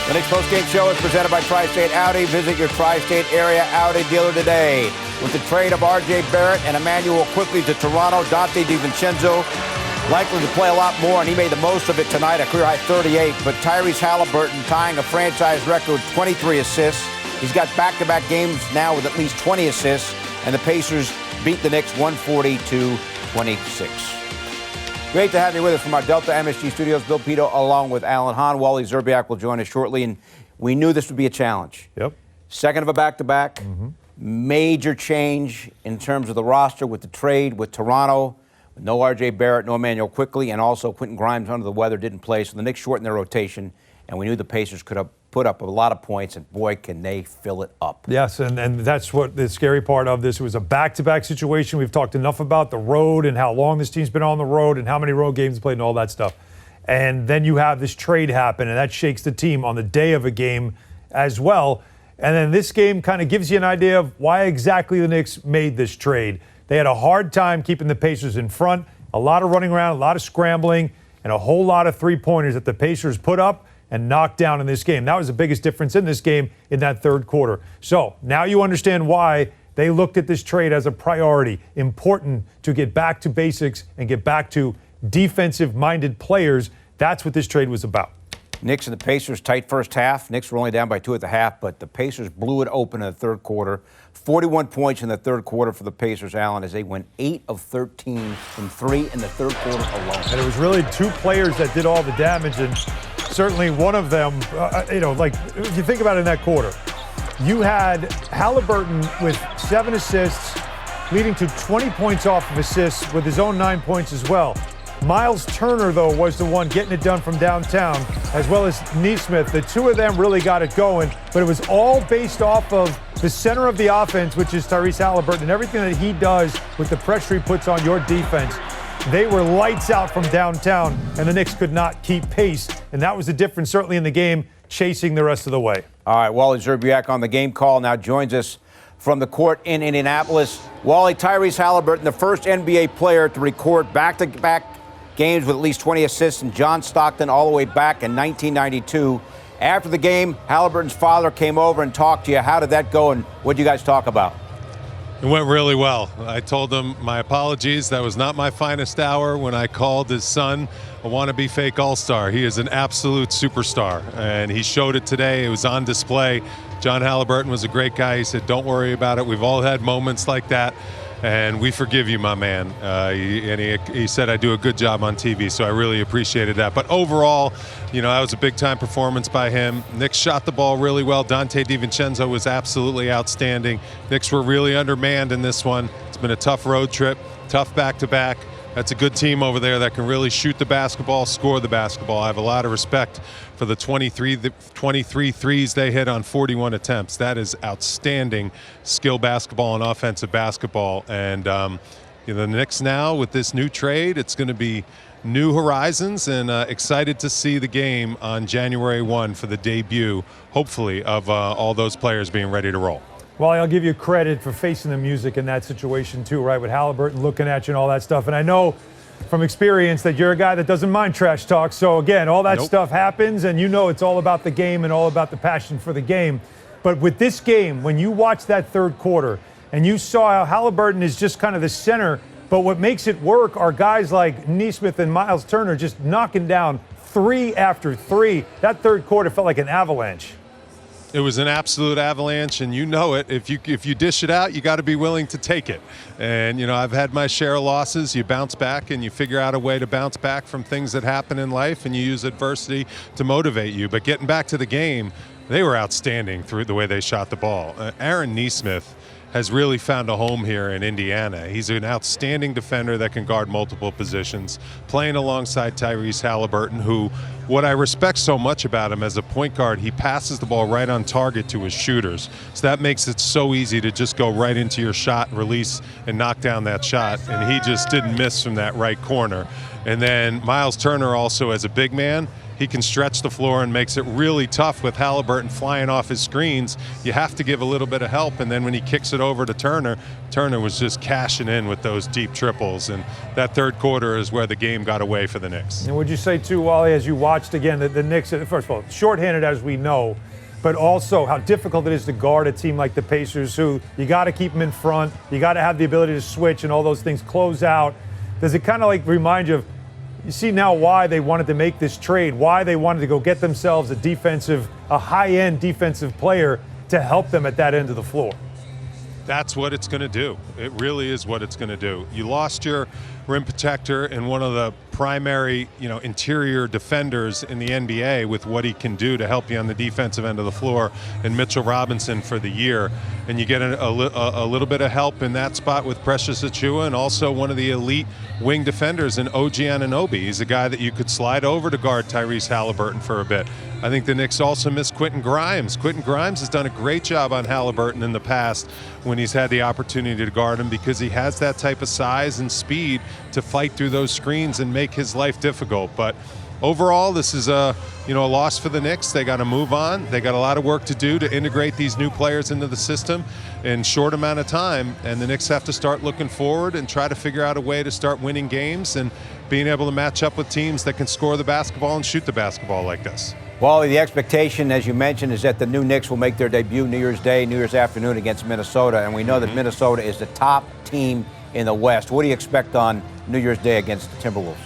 The Knicks postgame show is presented by Tri-State Audi. Visit your Tri-State area Audi dealer today. With the trade of R.J. Barrett and Immanuel Quickley to Toronto, Donte DiVincenzo likely to play a lot more, and he made the most of it tonight, a career-high 38. But Tyrese Halliburton tying a franchise record 23 assists. He's got back-to-back games now with at least 20 assists, and the Pacers beat the Knicks 140-26. Great to have you with us from our Delta MSG studios. Bill Pito along with Alan Hahn. Wally Szczerbiak will join us shortly, and we knew this would be a challenge. Yep. Second of a back-to-back. Major change in terms of the roster with the trade with Toronto. No R.J. Barrett, no Immanuel Quickley, and also Quentin Grimes under the weather didn't play, so the Knicks shortened their rotation, and we knew the Pacers could have put up a lot of points, and boy, can they fill it up. Yes, and that's what the scary part of this. It was a back-to-back situation. We've talked enough about the road and how long this team's been on the road and how many road games played and all that stuff. And then you have this trade happen, and that shakes the team on the day of a game as well. And then this game kind of gives you an idea of why exactly the Knicks made this trade. They had a hard time keeping the Pacers in front, a lot of running around, a lot of scrambling, and a whole lot of three-pointers that the Pacers put up and knocked down in this game. That was the biggest difference in this game in that third quarter. So now you understand why they looked at this trade as a priority. Important to get back to basics and get back to defensive-minded players. That's what this trade was about. Knicks and the Pacers tight first half. Knicks were only down by 2 at the half, but the Pacers blew it open in the third quarter. 41 points in the third quarter for the Pacers, Allen, as they went 8 of 13 from 3 in the third quarter alone. And it was really two players that did all the damage, and certainly one of them, like if you think about it in that quarter, you had Halliburton with 7 assists, leading to 20 points off of assists with his own 9 points as well. Miles Turner, though, was the one getting it done from downtown, as well as Nesmith. The two of them really got it going, but it was all based off of the center of the offense, which is Tyrese Halliburton, and everything that he does with the pressure he puts on your defense. They were lights out from downtown, and the Knicks could not keep pace, and that was the difference certainly in the game, chasing the rest of the way. All right, Wally Szczerbiak on the game call now joins us from the court in Indianapolis. Wally, Tyrese Halliburton, the first NBA player to record back-to-back games with at least 20 assists, and John Stockton all the way back in 1992. After the game, Halliburton's father came over and talked to you. How did that go, and what did you guys talk about? It went really well. I told him my apologies. That was not my finest hour when I called his son a wannabe fake all-star. He is an absolute superstar, and he showed it today. It was on display. John Halliburton was a great guy. He said, don't worry about it. We've all had moments like that, and we forgive you, my man. He said I do a good job on TV, so I really appreciated that. But overall, that was a big-time performance by him. Knicks shot the ball really well. Donte DiVincenzo was absolutely outstanding. Knicks were really undermanned in this one. It's been a tough road trip, tough back-to-back. That's a good team over there that can really shoot the basketball, score the basketball. I have a lot of respect for the 23 threes they hit on 41 attempts. That is outstanding skill basketball and offensive basketball. And the Knicks now with this new trade, it's going to be new horizons, and excited to see the game on January 1 for the debut, hopefully, of all those players being ready to roll. Well, I'll give you credit for facing the music in that situation too, right? With Halliburton looking at you and all that stuff. And I know from experience that you're a guy that doesn't mind trash talk. So again, all that stuff happens, and it's all about the game and all about the passion for the game. But with this game, when you watch that third quarter and you saw how Halliburton is just kind of the center, but what makes it work are guys like Nesmith and Miles Turner just knocking down 3 after 3. That third quarter felt like an avalanche. It was an absolute avalanche, and it. If you dish it out, you got to be willing to take it. And I've had my share of losses. You bounce back, and you figure out a way to bounce back from things that happen in life, and you use adversity to motivate you. But getting back to the game, they were outstanding through the way they shot the ball. Aaron Nesmith has really found a home here in Indiana. He's an outstanding defender that can guard multiple positions, playing alongside Tyrese Halliburton, who, what I respect so much about him as a point guard, he passes the ball right on target to his shooters. So that makes it so easy to just go right into your shot, release, and knock down that shot. And he just didn't miss from that right corner. And then Miles Turner also, as a big man, he can stretch the floor and makes it really tough with Halliburton flying off his screens. You have to give a little bit of help, and then when he kicks it over to Turner, Turner was just cashing in with those deep triples, and that third quarter is where the game got away for the Knicks. And would you say, too, Wally, as you watched again, that the Knicks, first of all, shorthanded as we know, but also how difficult it is to guard a team like the Pacers, who you got to keep them in front, you got to have the ability to switch and all those things, close out. Does it kind of like remind you of, you see now why they wanted to make this trade, why they wanted to go get themselves a high-end defensive player to help them at that end of the floor? That's what it's going to do. It really is what it's going to do. You lost your rim protector and one of the primary, interior defenders in the NBA with what he can do to help you on the defensive end of the floor, and Mitchell Robinson for the year. And you get a little bit of help in that spot with Precious Achiuwa, and also one of the elite wing defenders in OG Anunoby. He's a guy that you could slide over to guard Tyrese Halliburton for a bit. I think the Knicks also miss Quentin Grimes. Quentin Grimes has done a great job on Halliburton in the past when he's had the opportunity to guard him, because he has that type of size and speed to fight through those screens and make his life difficult. But overall, this is a loss for the Knicks. They got to move on. They got a lot of work to do to integrate these new players into the system in short amount of time, and the Knicks have to start looking forward and try to figure out a way to start winning games and being able to match up with teams that can score the basketball and shoot the basketball like this. Wally, the expectation, as you mentioned, is that the new Knicks will make their debut New Year's Day, New Year's afternoon against Minnesota, and we know that Minnesota is the top team in the West. What do you expect on New Year's Day against the Timberwolves?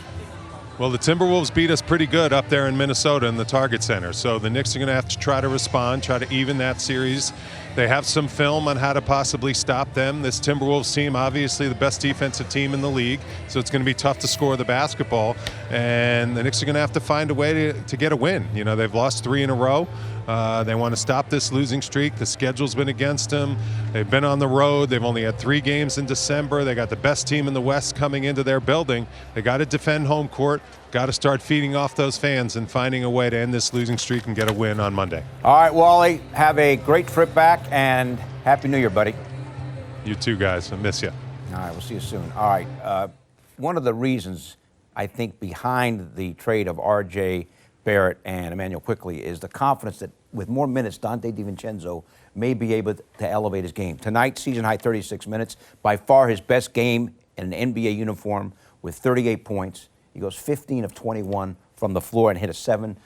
Well, the Timberwolves beat us pretty good up there in Minnesota in the Target Center, so the Knicks are going to have to try to respond, try to even that series. They have some film on how to possibly stop them. This Timberwolves team, obviously the best defensive team in the league, so it's going to be tough to score the basketball, and the Knicks are going to have to find a way to get a win. They've lost 3 in a row. They want to stop this losing streak. The schedule's been against them. They've been on the road. They've only had 3 games in December. They got the best team in the West coming into their building. They got to defend home court. Got to start feeding off those fans and finding a way to end this losing streak and get a win on Monday. All right, Wally, have a great trip back, and Happy New Year, buddy. You too, guys. I miss you. All right, we'll see you soon. All right, one of the reasons I think behind the trade of R.J. Barrett and Immanuel Quickley is the confidence that with more minutes, Donte DiVincenzo may be able to elevate his game. Tonight, season high 36 minutes, by far his best game in an NBA uniform with 38 points. He goes 15 of 21 from the floor and hit seven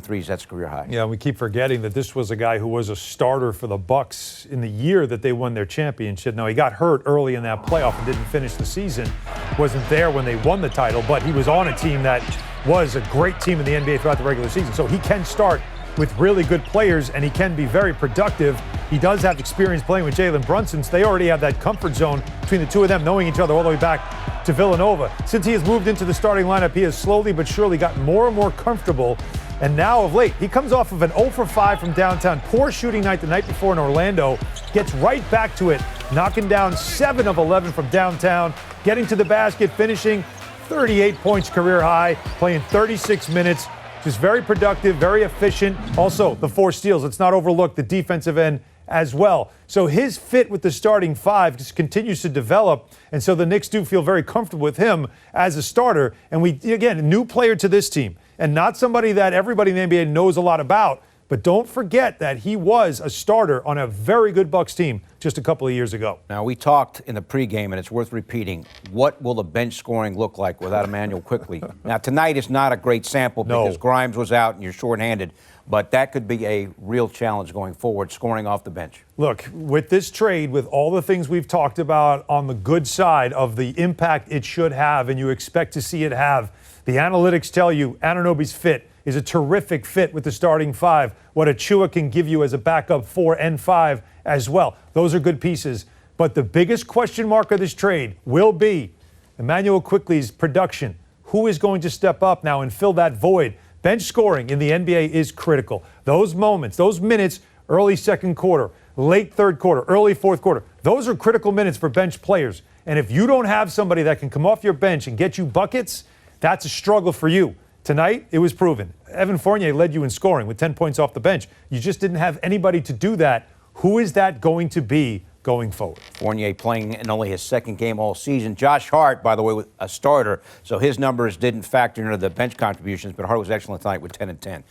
threes. That's career high. Yeah, we keep forgetting that this was a guy who was a starter for the Bucks in the year that they won their championship. Now, he got hurt early in that playoff and didn't finish the season. Wasn't there when they won the title, but he was on a team that was a great team in the NBA throughout the regular season. So he can start with really good players, and he can be very productive. He does have experience playing with Jalen Brunson, so they already have that comfort zone between the two of them, knowing each other all the way back to Villanova. Since he has moved into the starting lineup, he has slowly but surely gotten more and more comfortable. And now of late, he comes off of an 0 for 5 from downtown. Poor shooting night the night before in Orlando. Gets right back to it, knocking down 7 of 11 from downtown, getting to the basket, finishing 38 points career high, playing 36 minutes. Just very productive, very efficient. Also, the 4 steals. Let's not overlook the defensive end as well. So his fit with the starting 5 just continues to develop. And so the Knicks do feel very comfortable with him as a starter. And again, a new player to this team and not somebody that everybody in the NBA knows a lot about. But don't forget that he was a starter on a very good Bucks team just a couple of years ago. Now, we talked in the pregame, and it's worth repeating, what will the bench scoring look like without Immanuel Quickley? Now, tonight is not a great sample because Grimes was out and you're shorthanded, but that could be a real challenge going forward, scoring off the bench. Look, with this trade, with all the things we've talked about on the good side of the impact it should have and you expect to see it have, the analytics tell you Anunoby's fit is a terrific fit with the starting 5. What Achiuwa can give you as a backup 4 and 5 as well. Those are good pieces. But the biggest question mark of this trade will be Immanuel Quickley's production. Who is going to step up now and fill that void? Bench scoring in the NBA is critical. Those moments, those minutes, early second quarter, late third quarter, early fourth quarter, those are critical minutes for bench players. And if you don't have somebody that can come off your bench and get you buckets, that's a struggle for you. Tonight, it was proven. Evan Fournier led you in scoring with 10 points off the bench. You just didn't have anybody to do that. Who is that going to be going forward. Fournier playing in only his second game all season. Josh Hart, by the way, a starter, so his numbers didn't factor into the bench contributions, but Hart was excellent tonight with 10 and 10.